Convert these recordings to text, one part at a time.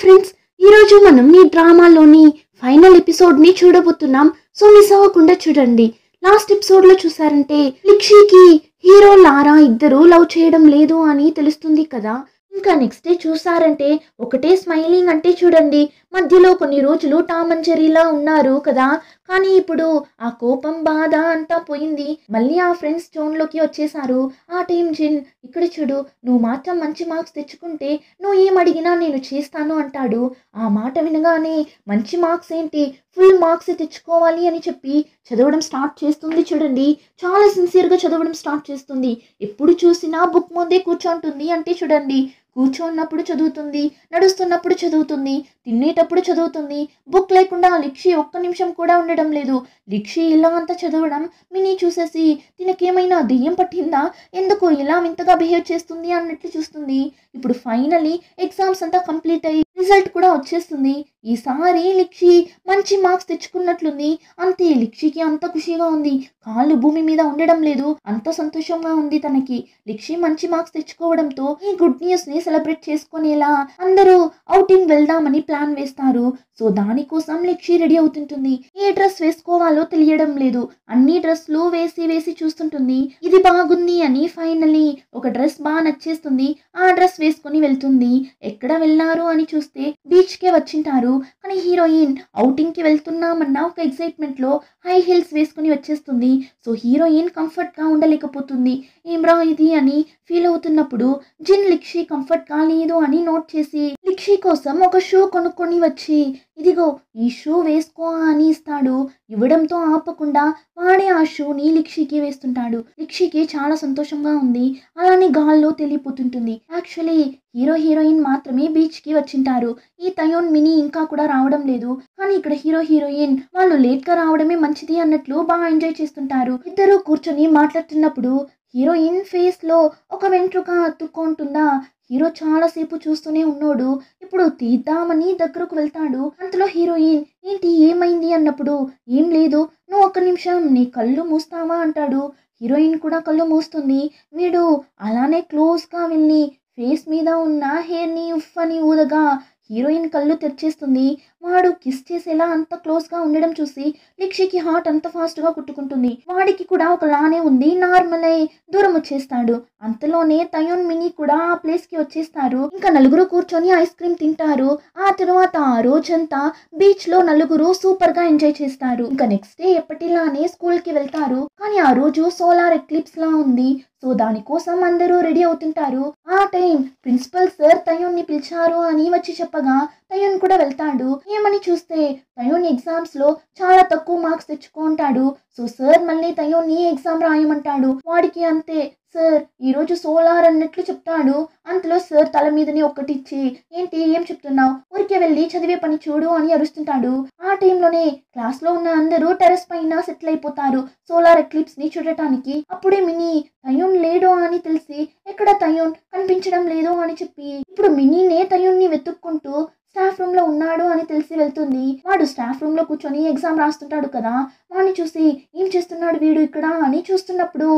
Friends, ఈరోజు మనం ఈ డ్రామాలోని ఫైనల్ ఎపిసోడ్ని చూడబోతున్నాం. సో మిస్ అవ్వకుండా చూడండి. లాస్ట్ ఎపిసోడ్లో చూసారంటే లిక్షికి హీరో లారా ఇద్దరు లవ్ చేయడం లేదు అని తెలుస్తుంది కదా. ఇంకా నెక్స్ట్ డే చూసారంటే ఒకటే స్మైలింగ్ అంటే చూడండి. మధ్యలో కొన్ని రోజులు టామ్ అండ్ జెర్రీలా ఉన్నారు కదా, కానీ ఇప్పుడు ఆ కోపం బాధ అంతా పోయింది. మళ్ళీ ఆ ఫ్రెండ్స్ జోన్లోకి వచ్చేసారు. ఆ టైం జిన్, ఇక్కడ చూడు, నువ్వు మాత్రం మంచి మార్క్స్ తెచ్చుకుంటే నువ్వు ఏం అడిగినా నేను చేస్తాను అంటాడు. ఆ మాట వినగానే మంచి మార్క్స్ ఏంటి, ఫుల్ మార్క్స్ తెచ్చుకోవాలి అని చెప్పి చదవడం స్టార్ట్ చేస్తుంది. చూడండి, చాలా సిన్సియర్గా చదవడం స్టార్ట్ చేస్తుంది. ఎప్పుడు చూసినా బుక్ ముందే కూర్చోంటుంది. అంటే చూడండి, కూర్చోన్నప్పుడు చదువుతుంది, నడుస్తున్నప్పుడు చదువుతుంది, తినేటప్పుడు చదువుతుంది. బుక్ లేకుండా లిక్షి ఒక్క నిమిషం కూడా ఉండడం లేదు. లిక్షి ఇలా అంతా చదవడం మినీ చూసేసి తినకేమైనా దెయ్యం పట్టిందా, ఎందుకు ఇలా వింతగా బిహేవ్ చేస్తుంది అన్నట్లు చూస్తుంది. ఇప్పుడు ఫైనలీ ఎగ్జామ్స్ అంతా కంప్లీట్ అయ్యి రిజల్ట్ కూడా వచ్చేస్తుంది. ఈసారి లిక్షి మంచి మార్క్స్ తెచ్చుకున్నట్లుంది. అంతే, లిక్షికి అంత ఖుషిగా ఉంది. కాళ్ళు భూమి మీద ఉండడం లేదు, అంత సంతోషంగా ఉంది తనకి. లిక్షి మంచి మార్క్స్ తెచ్చుకోవడంతో ఈ గుడ్ న్యూస్ ని సెలబ్రేట్ చేసుకునేలా అందరూ ఔటింగ్ వెళ్దామని ప్లాన్ వేస్తారు. సో దానికోసం లిక్షి రెడీ అవుతుంటుంది. ఏ డ్రెస్ వేసుకోవాలో తెలియడం లేదు. అన్ని డ్రెస్లు వేసి వేసి చూస్తుంటుంది. ఇది బాగుంది అని ఫైనలీ ఒక డ్రెస్ బాగా నచ్చేస్తుంది. ఆ డ్రెస్ వేసుకుని వెళ్తుంది. ఎక్కడ వెళ్ళారు అని చూస్తే బీచ్ కే వచ్చింటారు. కానీ హీరోయిన్ ఔటింగ్ కి వెళ్తున్నామన్న ఒక ఎక్సైట్మెంట్ లో హై హీల్స్ వేసుకుని వచ్చేస్తుంది. సో హీరోయిన్ కంఫర్ట్ గా ఉండలేకపోతుంది. ఏమ్రా ఇది అని ఫీల్ అవుతున్నప్పుడు జిన్ లిక్షి కంఫర్ట్ గా లేదు అని నోట్ చేసి లిక్షి కోసం ఒక షూ కొనుక్కొని వచ్చి, ఇదిగో ఈ షూ వేసుకో అని ఇస్తాడు. ఇవ్వడంతో ఆపకుండా వాడే ఆ షూని లిక్షికి వేస్తుంటాడు. లిక్షికి చాలా సంతోషంగా ఉంది. అలానే గాల్లో తెలియపోతుంటుంది. యాక్చువల్లీ హీరో హీరోయిన్ మాత్రమే బీచ్ కి వచ్చింటారు. ఈ తయోన్ మినీ ఇంకా కూడా రావడం లేదు. కానీ ఇక్కడ హీరో హీరోయిన్ వాళ్ళు లేట్ గా రావడమే మంచిది అన్నట్లు బాగా ఎంజాయ్ చేస్తుంటారు. ఇద్దరు కూర్చొని మాట్లాడుతున్నప్పుడు హీరోయిన్ ఫేస్ లో ఒక వెంట్రుక అతుక్కుంటుందా. హీరో చాలా సేపు చూస్తూనే ఉన్నాడు. ఇప్పుడు తీద్దామని దగ్గరకు వెళ్తాడు. అంతలో హీరోయిన్, ఏంటి ఏమైంది అన్నప్పుడు, ఏం లేదు, నువ్వు ఒక్క నిమిషం నీ కళ్ళు మూస్తావా అంటాడు. హీరోయిన్ కూడా కళ్ళు మూస్తుంది. వీడు అలానే క్లోజ్గా వెళ్ళి ఫేస్ మీద ఉన్న హెయిర్ని ఉఫ్ అని ఊదగా హీరోయిన్ కళ్ళు తెరిచేస్తుంది. వాడు కిస్ చేసేలా అంత క్లోజ్గా ఉండడం చూసి లిక్షికి హార్ట్ అంత ఫాస్ట్గా కుట్టుకుంటుంది. వాడికి కూడా ఒక లానే ఉంది. నార్మల్ అయి దూరం వచ్చేస్తాడు. అంతలోనే తయోన్ మినీ కూడా ఆ ప్లేస్కి వచ్చేస్తారు. ఇంకా నలుగురు కూర్చొని ఐస్ క్రీమ్ తింటారు. ఆ తర్వాత ఆ రోజంతా బీచ్లో నలుగురు సూపర్గా ఎంజాయ్ చేస్తారు. ఇంకా నెక్స్ట్ డే ఎప్పటిలానే స్కూల్కి వెళ్తారు. కానీ ఆ రోజు సోలార్ ఎక్లిప్స్ లా ఉంది. సో దానికోసం అందరూ రెడీ అవుతుంటారు. ఆ టైం ప్రిన్సిపల్ సార్ తయోన్ని పిలిచారు అని వచ్చి చెప్పగా తయోన్ కూడా వెళ్తాడు. ఏమని చూస్తే తయోన్ ఎగ్జామ్స్ లో చాలా తక్కువ మార్క్స్ తెచ్చుకుంటాడు. సో సార్ మళ్ళీ తయోన్ని ఎగ్జామ్ రాయమంటాడు. వాడికి అంతే, సార్ ఈరోజు సోలార్ అన్నట్లు చెప్తాడు. అంతలో సార్ తల మీదని ఒక్కటిచ్చి, ఏంటి ఏం చెప్తున్నావు, ఊరికే వెళ్ళి చదివే పని చూడు అని అరుస్తుంటాడు. ఆ టైంలోనే క్లాస్ లో ఉన్న అందరూ టెర్రస్ పైన సెటిల్ అయిపోతారు సోలార్ ఎక్లిప్స్ ని చూడటానికి. అప్పుడే మినీ తయోన్ లేడు అని తెలిసి, ఎక్కడ తయోన్ కనిపించడం లేదు అని చెప్పి ఇప్పుడు మినీనే తయోన్ని వెతుక్కుంటూ స్టాఫ్ రూమ్ లో ఉన్నాడు అని తెలిసి వెళ్తుంది. వాడు స్టాఫ్ రూమ్ లో కూర్చొని ఎగ్జామ్ రాస్తుంటాడు కదా. వాడిని చూసి, ఏం చేస్తున్నాడు వీడు ఇక్కడ అని చూస్తున్నప్పుడు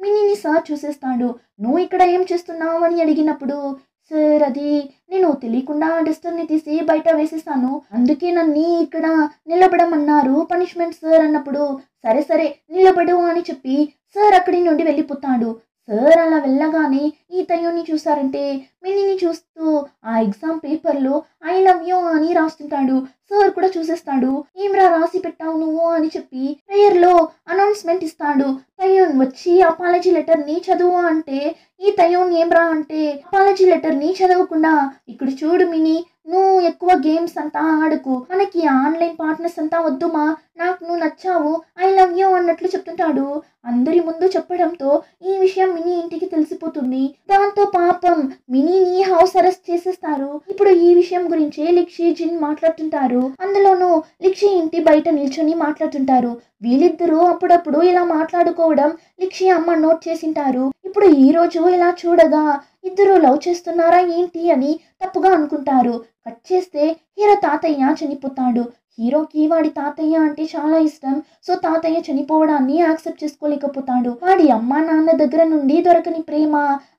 మినీని సార్ చూసేస్తాడు. నువ్వు ఇక్కడ ఏం చేస్తున్నావు అని అడిగినప్పుడు, సార్ అది నేను తెలియకుండా డస్టర్ని తీసి బయట వేసేసాను, అందుకే నన్ను ఇక్కడ నిలబడమన్నారు పనిష్మెంట్ సార్ అన్నప్పుడు, సరే సరే నిలబడు అని చెప్పి సార్ అక్కడి నుండి వెళ్ళిపోతాడు. సార్ అలా వెళ్ళగానే ఈ తయోని చూసారంటే మినీని చూస్తూ ఆ ఎగ్జామ్ పేపర్లో ఐ లవ్ యూ అని రాస్తుంటాడు. సార్ కూడా చూసేస్తాడు. ఏమ్రా రాసి పెట్టావు నువ్వు అని చెప్పి ప్రేయర్లో అనౌన్స్మెంట్ ఇస్తాడు. తయోన్ వచ్చి అపాలజీ లెటర్ని చదువు అంటే ఈ తయోన్ ఏమ్రా అంటే అపాలజీ లెటర్ని చదవకుండా, ఇక్కడ చూడు మినీ, నువ్వు ఎక్కువ గేమ్స్ అంతా ఆడకు, మనకి ఆన్లైన్ పార్ట్నర్స్ అంతా వద్దుమా, నాకు నువ్వు నచ్చావు, ఐ లవ్ యూ అన్నట్లు చెప్తుంటాడు. అందరి ముందు చెప్పడంతో ఈ విషయం మినీ ఇంటికి తెలిసిపోతుంది. దాంతో పాపం మినీని హౌస్ అరెస్ట్ చేసేస్తారు. ఇప్పుడు ఈ విషయం గురించి లిక్షి జిన్ మాట్లాడుతుంటారు. అందులోనూ లిక్షి ఇంటి బయట నిల్చొని మాట్లాడుతుంటారు. వీళ్ళిద్దరూ అప్పుడప్పుడు ఇలా మాట్లాడుకోవడం లిక్షి అమ్మ నోట్ చేసింటారు. ఇప్పుడు ఈ రోజు ఇలా చూడగా ఇద్దరు లవ్ చేస్తున్నారా ఏంటి అని తప్పుగా అనుకుంటారు. కట్ చేస్తే హీరో తాతయ్య చనిపోతాడు. హీరోకి వాడి తాతయ్య అంటే చాలా ఇష్టం. సో తాతయ్య చనిపోవడాన్ని యాక్సెప్ట్ చేసుకోలేకపోతాడు. వాడి అమ్మా నాన్న దగ్గర నుండి దొరకని ప్రేమ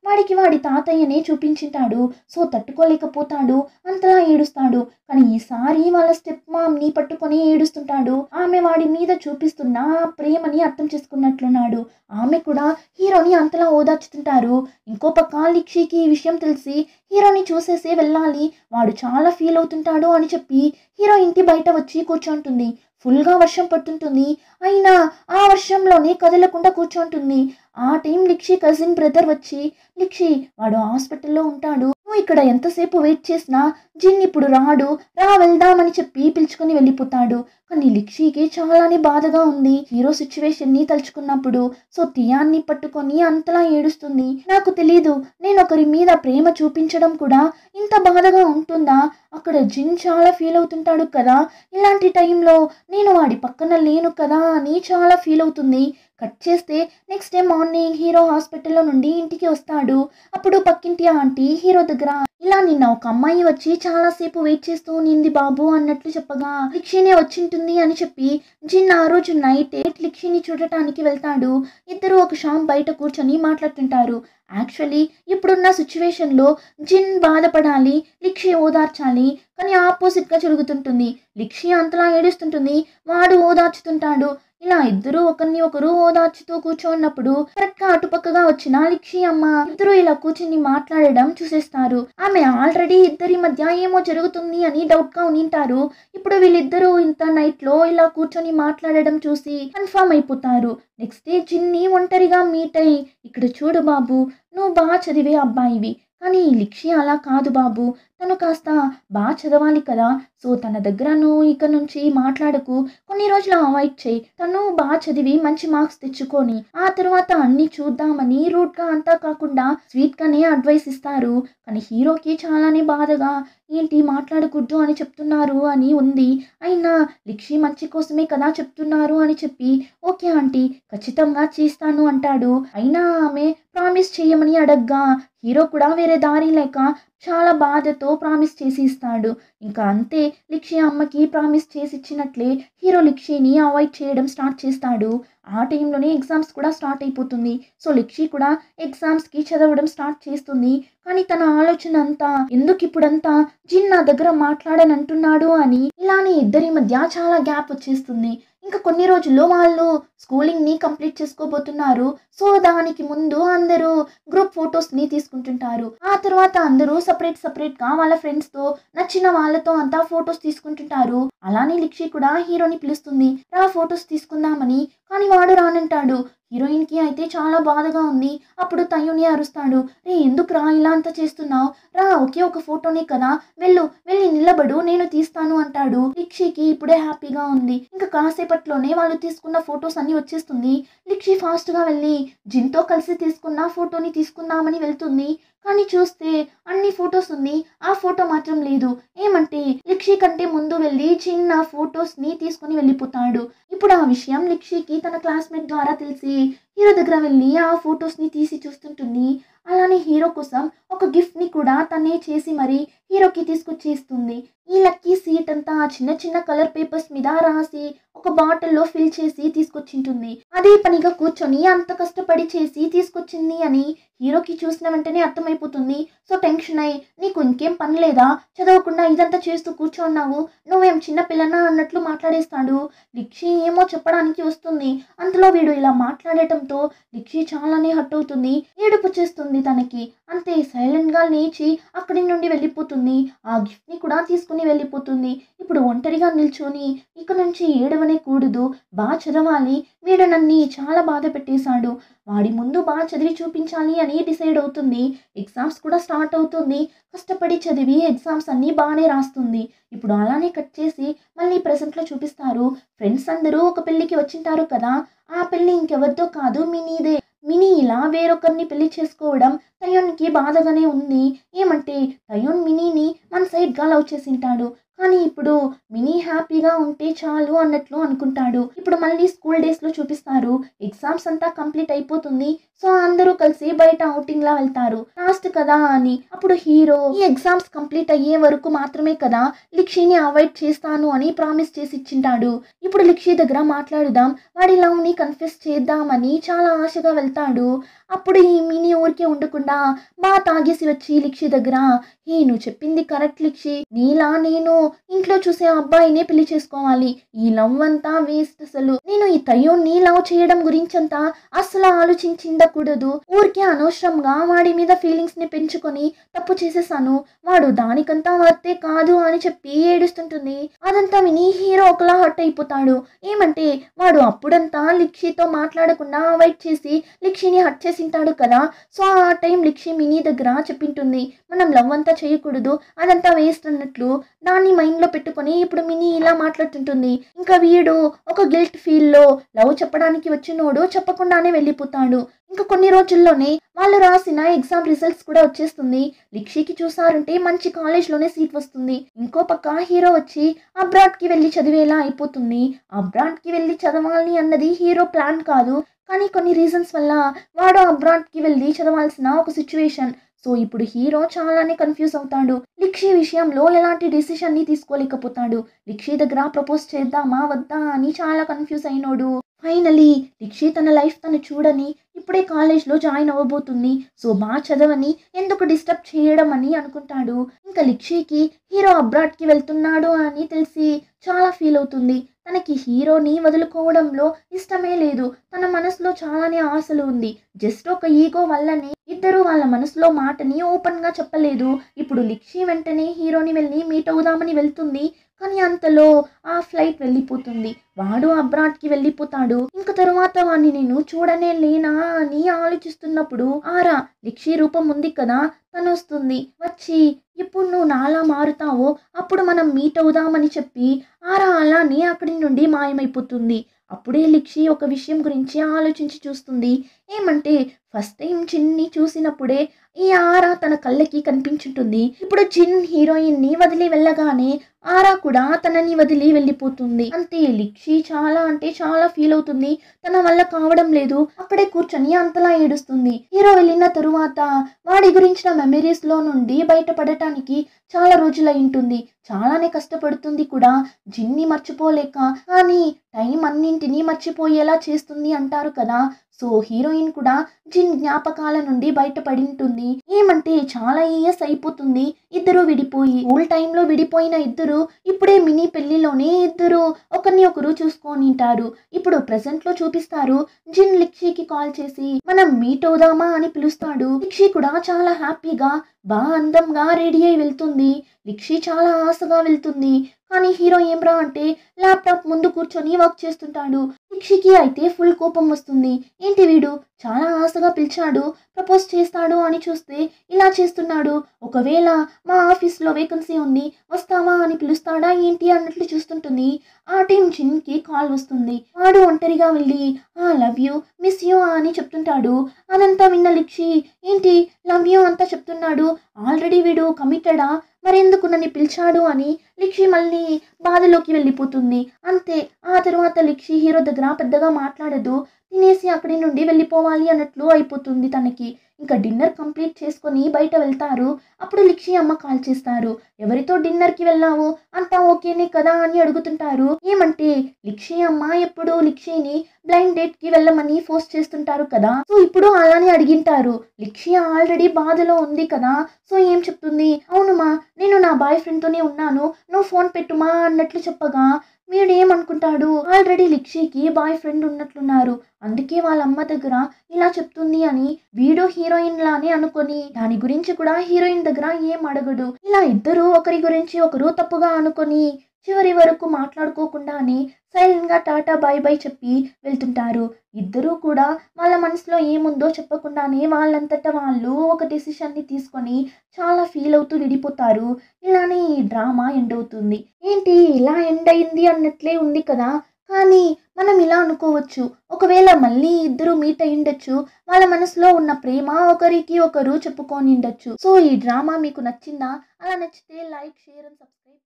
వాడికి వాడి తాతయ్యనే చూపించింటాడు. సో తట్టుకోలేకపోతాడు, అంతలా ఏడుస్తాడు. కానీ ఈసారి వాళ్ళ స్టెప్ మామ్ని పట్టుకొని ఏడుస్తుంటాడు. ఆమె వాడి మీద చూపిస్తున్న ఆ ప్రేమని అర్థం చేసుకున్నట్లున్నాడు. ఆమె కూడా హీరోని అంతలా ఓదార్చుతుంటారు. ఇంకో పక్క లిక్షికి ఈ విషయం తెలిసి హీరోని చూసేసే వెళ్ళాలి, వాడు చాలా ఫీల్ అవుతుంటాడు అని చెప్పి హీరో ఇంటి బయట వచ్చి కూర్చోంటుంది. ఫుల్గా వర్షం పడుతుంటుంది. అయినా ఆ వర్షంలోనే కదలకుండా కూర్చోంటుంది. ఆ టైం లిక్షి కజిన్ బ్రదర్ వచ్చి, లిక్షి వాడు హాస్పిటల్లో ఉంటాడు, నువ్వు ఇక్కడ ఎంతసేపు వెయిట్ చేసినా జిన్ ఇప్పుడు రాడు, రా వెళ్దామని చెప్పి పిలుచుకొని వెళ్ళిపోతాడు. కానీ లిక్షికి చాలానే బాధగా ఉంది హీరో సిచ్యువేషన్ ని తలుచుకున్నప్పుడు. సో టియాన్ని పట్టుకొని అంతలా ఏడుస్తుంది. నాకు తెలీదు, నేను ఒకరి మీద ప్రేమ చూపించడం కూడా ఇంత బాధగా ఉంటుందా, అక్కడ జిన్ చాలా ఫీల్ అవుతుంటాడు కదా, ఇలాంటి టైంలో నేను వాడి పక్కన లేను కదా అని చాలా ఫీల్ అవుతుంది. కట్ చేస్తే నెక్స్ట్ డే మార్నింగ్ హీరో హాస్పిటల్లో నుండి ఇంటికి వస్తాడు. అప్పుడు పక్కింటి ఆంటీ హీరో దగ్గర, ఇలా నిన్న ఒక అమ్మాయి వచ్చి చాలాసేపు వెయిట్ చేస్తూ నింది బాబు అన్నట్లు చెప్పగా లిక్షినే వచ్చింటుంది అని చెప్పి జిన్ ఆ రోజు నైట్ లిక్షిని చూడటానికి వెళ్తాడు. ఇద్దరు ఒక షాప్ బయట కూర్చొని మాట్లాడుతుంటారు. యాక్చువల్లీ ఇప్పుడున్న సిచ్యువేషన్లో జిన్ బాధపడాలి, లిక్షి ఓదార్చాలి. కానీ ఆపోజిట్గా జరుగుతుంటుంది. లిక్షి అంతలా ఏడుస్తుంటుంది, వాడు ఓదార్చుతుంటాడు. ఇలా ఇద్దరు ఒకరిని ఒకరు ఓదార్చుతూ కూర్చోన్నప్పుడు కరెక్ట్ గా అటుపక్కగా వచ్చిన లిక్షి అమ్మ ఇద్దరు ఇలా కూర్చుని మాట్లాడడం చూసేస్తారు. ఆమె ఆల్రెడీ ఇద్దరి మధ్య ఏమో జరుగుతుంది అని డౌట్ గా ఉనింటారు. ఇప్పుడు వీళ్ళిద్దరూ ఇంత నైట్ లో ఇలా కూర్చొని మాట్లాడడం చూసి కన్ఫర్మ్ అయిపోతారు. నెక్స్ట్ డే జిన్ని ఒంటరిగా మీట్ అయ్యి, ఇక్కడ చూడు బాబు, నువ్వు బాగా చదివే అబ్బాయివి, కానీ లిక్షి అలా కాదు బాబు, తను కాస్త బాగా చదవాలి కదా, సో తన దగ్గర నువ్వు ఇక నుంచి మాట్లాడకు, కొన్ని రోజులు అవాయిడ్ చేయి, తను బాగా చదివి మంచి మార్క్స్ తెచ్చుకొని ఆ తర్వాత అన్ని చూద్దామని రూట్గా అంతా కాకుండా స్వీట్గానే అడ్వైస్ ఇస్తారు. కానీ హీరోకి చాలానే బాధగా, ఏంటి మాట్లాడకూడదు అని చెప్తున్నారు అని ఉంది. అయినా లిక్షి మంచి కోసమే కదా చెప్తున్నారు అని చెప్పి ఓకే ఆంటీ ఖచ్చితంగా చేస్తాను అంటాడు. అయినా ఆమె ప్రామిస్ చేయమని అడగ్గా హీరో కూడా వేరే దారి లేక చాలా బాధతో ప్రామిస్ చేసి ఇస్తాడు. ఇంకా అంతే, లిక్షి అమ్మకి ప్రామిస్ చేసి ఇచ్చినట్లే హీరో లిక్షిని అవాయిడ్ చేయడం స్టార్ట్ చేస్తాడు. ఆ టైంలోనే ఎగ్జామ్స్ కూడా స్టార్ట్ అయిపోతుంది. సో లిక్షి కూడా ఎగ్జామ్స్కి చదవడం స్టార్ట్ చేస్తుంది. కానీ తన ఆలోచన అంతా ఎందుకు ఇప్పుడంతా జిన్ నా దగ్గర మాట్లాడనంటున్నాడు అని. ఇలానే ఇద్దరి మధ్య చాలా గ్యాప్ వచ్చేస్తుంది. ఇంకా కొన్ని రోజుల్లో వాళ్ళు స్కూలింగ్ని కంప్లీట్ చేసుకోబోతున్నారు. సో దానికి ముందు అందరూ గ్రూప్ ఫొటోస్ని తీసుకుంటుంటారు. ఆ తర్వాత అందరూ సపరేట్గా వాళ్ళ ఫ్రెండ్స్తో నచ్చిన వాళ్ళతో అంతా ఫొటోస్ తీసుకుంటుంటారు. అలానే లిక్షి కూడా హీరోని పిలుస్తుంది, రా ఫొటోస్ తీసుకుందామని. కానీ వాడు రానంటాడు. హీరోయిన్కి అయితే చాలా బాధగా ఉంది. అప్పుడు తయ్యుని అరుస్తాడు, రే ఎందుకు రా ఇలా అంతా చేస్తున్నావు, రా ఒకే ఒక ఫోటోనే కదా, వెళ్ళి నిలబడు నేను తీస్తాను అంటాడు. లిక్షికి ఇప్పుడే హ్యాపీగా ఉంది. ఇంకా కాసేపట్లోనే వాళ్ళు తీసుకున్న ఫొటోస్ అన్ని వచ్చేస్తుంది. లిక్షి ఫాస్ట్గా వెళ్ళి జిన్తో కలిసి తీసుకున్న ఫోటోని తీసుకుందామని వెళ్తుంది. కానీ చూస్తే అన్ని ఫొటోస్ ఉంది, ఆ ఫోటో మాత్రం లేదు. ఏమంటే లిక్షి కంటే ముందు వెళ్ళి చిన్న ఫొటోస్ని తీసుకుని వెళ్ళిపోతాడు. ఇప్పుడు ఆ విషయం లిక్షికి తన క్లాస్మేట్ ద్వారా తెలిసి హీరో దగ్గర వెళ్ళి ఆ ఫొటోస్ని తీసి చూస్తుంటుంది. అలానే హీరో కోసం ఒక గిఫ్ట్ని కూడా తనే చేసి మరి హీరోకి తీసుకొచ్చి ఇస్తుంది. ఈ లక్కీ సీట్ అంతా చిన్న చిన్న కలర్ పేపర్స్ మీద రాసి ఒక బాటిల్లో ఫిల్ చేసి తీసుకొచ్చింటుంది. అదే పనిగా కూర్చొని అంత కష్టపడి చేసి తీసుకొచ్చింది అని హీరోకి చూసిన వెంటనే అర్థమైపోతుంది. సో టెన్షన్ అయ్యి, నీకు ఇంకేం పని లేదా, చదవకుండా ఇదంతా చేస్తూ కూర్చోన్నావు, నువ్వేం చిన్న పిల్లనా అన్నట్లు మాట్లాడేస్తాడు. లిక్షి ఏమో చెప్పడానికి వస్తుంది. అంతలో వీడు ఇలా మాట్లాడటంతో లిక్షి చాలానే హర్ట్ అవుతుంది. ఏడుపు చేస్తుంది తనకి. అంతే సైలెంట్గా లేచి అక్కడి నుండి వెళ్ళిపోతుంది. ఆ గిఫ్ట్ని కూడా తీసుకుని వెళ్ళిపోతుంది. ఇప్పుడు ఒంటరిగా నిల్చొని ఇక నుంచి ఏడవనే కూడదు, బాగా చదవాలి, వీడు నన్ను చాలా బాధ పెట్టేశాడు, వాడి ముందు బాగా చదివి చూపించాలి అని డిసైడ్ అవుతుంది. ఎగ్జామ్స్ కూడా స్టార్ట్ అవుతుంది. కష్టపడి చదివి ఎగ్జామ్స్ అన్నీ బాగానే రాస్తుంది. ఇప్పుడు అలానే కట్ చేసి మళ్ళీ ప్రెసెంట్లో చూపిస్తారు. ఫ్రెండ్స్ అందరూ ఒక పెళ్ళికి వచ్చింటారు కదా, ఆ పెళ్ళి ఇంకెవరితో కాదు మినీదే. మినీ ఇలా వేరొకరిని పెళ్లి చేసుకోవడం తయోన్కి బాధగానే ఉంది. ఏమంటే తయోన్ మినీని మన సైడ్గా లవ్ చేసింటాడు. కానీ ఇప్పుడు మినీ హ్యాపీగా ఉంటే చాలు అన్నట్లు అనుకుంటాడు. ఇప్పుడు మళ్ళీ స్కూల్ డేస్లో చూపిస్తారు. ఎగ్జామ్స్ అంతా కంప్లీట్ అయిపోతుంది. సో అందరూ కలిసి బయట ఔటింగ్ లా వెళ్తారు. లాస్ట్ కదా అని అప్పుడు హీరో ఈ ఎగ్జామ్స్ కంప్లీట్ అయ్యే వరకు మాత్రమే కదా లిక్షిని అవాయిడ్ చేస్తాను అని ప్రామిస్ చేసి ఇచ్చింటాడు. ఇప్పుడు లిక్షి దగ్గర మాట్లాడుదాం, వాడి లవ్ ని కన్ఫెస్ చేద్దామని చాలా ఆశగా వెళ్తాడు. అప్పుడు ఈ మినీ ఊరికే ఉండకుండా బాగా తాగేసి వచ్చి లిక్షి దగ్గర, హే నువ్వు చెప్పింది కరెక్ట్ లిక్షి, నీలా నేను ఇంట్లో చూసే అబ్బాయినే పెళ్లి చేసుకోవాలి. ఈ లవ్ అంతా వేస్ట్. అసలు నేను ఈ తయ్యోని లవ్ చేయడం గురించంతా అసలు ఆలోచించిండకూడదు. ఊరికే అనవసరంగా వాడి మీద ఫీలింగ్స్ ని పెంచుకొని తప్పు చేసేసాను. వాడు దానికంతా వర్తే కాదు అని చెప్పి ఏడుస్తుంటుంది. అదంతా విని హీరో ఒకలా హర్ట్ అయిపోతాడు. ఏమంటే వాడు అప్పుడంతా లిక్షితో మాట్లాడకుండా అవాయిడ్ చేసి లిక్షిని హర్ట్ చేసింటాడు కదా. సో ఆ టైం లిక్షి మినీ దగ్గర చెప్పింటుంది, మనం లవ్ అంతా చేయకూడదు, అదంతా వేస్ట్ అన్నట్లు. దాన్ని మైండ్ లో పెట్టుకొని ఇప్పుడు మినీ ఇలా మాట్లాడుతుంటుంది. ఇంకా వీడు ఒక గిల్ట్ ఫీల్ లో లవ్ చెప్పడానికి వచ్చినోడు చెప్పకుండానే వెళ్ళిపోతాడు. ఇంకా కొన్ని రోజుల్లోనే వాళ్ళు రాసిన ఎగ్జామ్ రిజల్ట్స్ కూడా వచ్చేస్తుంది. లిక్షికి చూసారంటే మంచి కాలేజ్ లోనే సీట్ వస్తుంది. ఇంకో పక్క హీరో వచ్చి అబ్రాడ్ కి వెళ్ళి చదివేలా అయిపోతుంది. అబ్రాడ్ కి వెళ్ళి చదవాలి అన్నది హీరో ప్లాన్ కాదు, కానీ కొన్ని రీజన్స్ వల్ల వాడు అబ్రాడ్ కి వెళ్ళి చదవాల్సిన ఒక సిచ్యువేషన్. సో ఇప్పుడు హీరో చాలానే కన్ఫ్యూజ్ అవుతాడు. లిక్షి విషయంలో ఎలాంటి డెసిషన్ ని తీసుకోలేకపోతాడు. లిక్షి దగ్గర ప్రపోజ్ చేద్దామా వద్దా అని చాలా కన్ఫ్యూజ్ అయినోడు. ఫైనలీ లిక్షి తన లైఫ్ తను చూడని ఇప్పుడే కాలేజ్లో జాయిన్ అవ్వబోతుంది. సో బాగా చదవని ఎందుకు డిస్టర్బ్ చేయడం అని అనుకుంటాడు. ఇంకా లిక్షికి హీరో అబ్రాడ్కి వెళ్తున్నాడు అని తెలిసి చాలా ఫీల్ అవుతుంది. తనకి హీరోని వదులుకోవడంలో ఇష్టమే లేదు. తన మనసులో చాలానే ఆశలు ఉంది. జస్ట్ ఒక ఈగో వల్లనే ఇద్దరు వాళ్ళ మనసులో మాటని ఓపెన్ గా చెప్పలేదు. ఇప్పుడు లిక్షి వెంటనే హీరోని వెళ్ళి మీట్ అవుదామని వెళ్తుంది. కానీ అంతలో ఆ ఫ్లైట్ వెళ్ళిపోతుంది. వాడు అబ్రాడ్కి వెళ్ళిపోతాడు. ఇంక తరువాత వాడిని నేను చూడనే లేనా అని ఆలోచిస్తున్నప్పుడు ఆరా లిక్షి రూపం ఉంది కదా, తను వస్తుంది. వచ్చి ఇప్పుడు నువ్వు నాలా మారుతావో అప్పుడు మనం మీట్ అవుదామని చెప్పి ఆరా అలానే అక్కడి నుండి మాయమైపోతుంది. అప్పుడే లిక్షి ఒక విషయం గురించి ఆలోచించి చూస్తుంది. ఏమంటే ఫస్ట్ టైం జిన్ని చూసినప్పుడే ఈ ఆరా తన కళ్ళకి కనిపించుంటుంది. ఇప్పుడు జిన్ హీరోయిన్ ని వదిలి వెళ్ళగానే ఆరా కూడా తనని వదిలి వెళ్ళిపోతుంది. అంతే లిక్షి చాలా అంటే చాలా ఫీల్ అవుతుంది. తన వల్ల కావడం లేదు. అక్కడే కూర్చొని అంతలా ఏడుస్తుంది. హీరో వెళ్ళిన తరువాత వాడి గురించిన మెమరీస్ లో నుండి బయటపడటానికి చాలా రోజులు అయింటుంది. చాలానే కష్టపడుతుంది కూడా జిన్ని మర్చిపోలేక. కానీ టైం అన్నింటినీ మర్చిపోయేలా చేస్తుంది అంటారు కదా. సో హీరోయిన్ కూడా జిన్ జ్ఞాపకాల నుండి బయటపడి ఉంటుంది. ఏమంటే చాలా ఇయర్స్ అయిపోతుంది ఇద్దరు విడిపోయి. స్కూల్ టైంలో విడిపోయిన ఇద్దరు ఇప్పుడే మినీ పెళ్లిలోనే ఇద్దరు ఒకరిని ఒకరు చూసుకొనింటారు. ఇప్పుడు ప్రెసెంట్ లో చూపిస్తారు. జిన్ లిక్షికి కాల్ చేసి మనం మీట్ అవుదామా అని పిలుస్తాడు. లిక్షి కూడా చాలా హ్యాపీగా బాగా అందంగా రెడీ అయి వెళ్తుంది. లిక్షి చాలా ఆశగా వెళ్తుంది. కానీ హీరో ఏమ్రా అంటే ల్యాప్టాప్ ముందు కూర్చొని వర్క్ చేస్తుంటాడు. లిక్షికి అయితే ఫుల్ కోపం వస్తుంది. ఏంటి వీడు చాలా ఆశగా పిలిచాడు, ప్రపోజ్ చేస్తాడు అని చూస్తే ఇలా చేస్తున్నాడు. ఒకవేళ మా ఆఫీస్లో వేకెన్సీ ఉంది వస్తావా అని పిలుస్తాడా ఏంటి అన్నట్లు చూస్తుంటుంది. ఆ టైం జిన్కి కాల్ వస్తుంది. వాడు ఒంటరిగా వెళ్ళి లవ్ యూ మిస్ యూ అని చెప్తుంటాడు. అదంతా విన్న లిక్షి ఏంటి లవ్ యూ అంతా చెప్తున్నాడు, ఆల్రెడీ వీడు కమిటెడా, మరెందుకు నన్ను పిలిచాడు అని లిక్షి మళ్ళీ బాధలోకి వెళ్ళిపోతుంది. అంతే ఆ తర్వాత లిక్షి హీరో దగ్గర పెద్దగా మాట్లాడదు. తినేసి అక్కడి నుండి వెళ్ళిపోవాలి అన్నట్లు అయిపోతుంది తనకి. ఇంకా డిన్నర్ కంప్లీట్ చేసుకొని బయట వెళ్తారు. అప్పుడు లిక్షి అమ్మ కాల్ చేస్తారు. ఎవరితో డిన్నర్కి వెళ్ళావు, అంతా ఓకేనే కదా అని అడుగుతుంటారు. ఏమంటే లిక్షి అమ్మ ఎప్పుడు లిక్షిని బ్లైండ్ డేట్ కి వెళ్ళమని ఫోర్స్ చేస్తుంటారు కదా. సో ఇప్పుడు అలానే అడిగింటారు. లిక్షి ఆల్రెడీ బాధలో ఉంది కదా. సో ఏం చెప్తుంది, అవునుమా నేను నా బాయ్ ఫ్రెండ్ తోనే ఉన్నాను, నువ్వు ఫోన్ పెట్టుమా అన్నట్లు చెప్పగా వీడేమనుకుంటాడు, ఆల్రెడీ లిక్షికి బాయ్ ఫ్రెండ్ ఉన్నట్లున్నారు, అందుకే వాళ్ళ అమ్మ దగ్గర ఇలా చెప్తుంది అని వీడు హీరోయిన్ లానే అనుకొని దాని గురించి కూడా హీరోయిన్ దగ్గర ఏం అడగడు. ఇలా ఇద్దరు ఒకరి గురించి ఒకరు తప్పుగా అనుకొని చివరి వరకు మాట్లాడుకోకుండానే సైలెంట్ గా టాటా బాయ్ బాయ్ చెప్పి వెళ్తుంటారు. ఇద్దరూ కూడా వాళ్ళ మనసులో ఏముందో చెప్పకుండానే వాళ్ళంతట వాళ్ళు ఒక డెసిషన్ ని తీసుకొని చాలా ఫీల్ అవుతూ విడిపోతారు. ఇలానే ఈ డ్రామా ఎండ్ అవుతుంది. ఏంటి ఇలా ఎండ్ అయింది అన్నట్లే ఉంది కదా, కానీ మనం ఇలా అనుకోవచ్చు, ఒకవేళ మళ్ళీ ఇద్దరు మీట్ అయ్యిండొచ్చు, వాళ్ళ మనసులో ఉన్న ప్రేమ ఒకరికి ఒకరు చెప్పుకొని ఉండొచ్చు. సో ఈ డ్రామా మీకు నచ్చిందా? అలా నచ్చితే లైక్, షేర్ అండ్ సబ్స్క్రైబ్.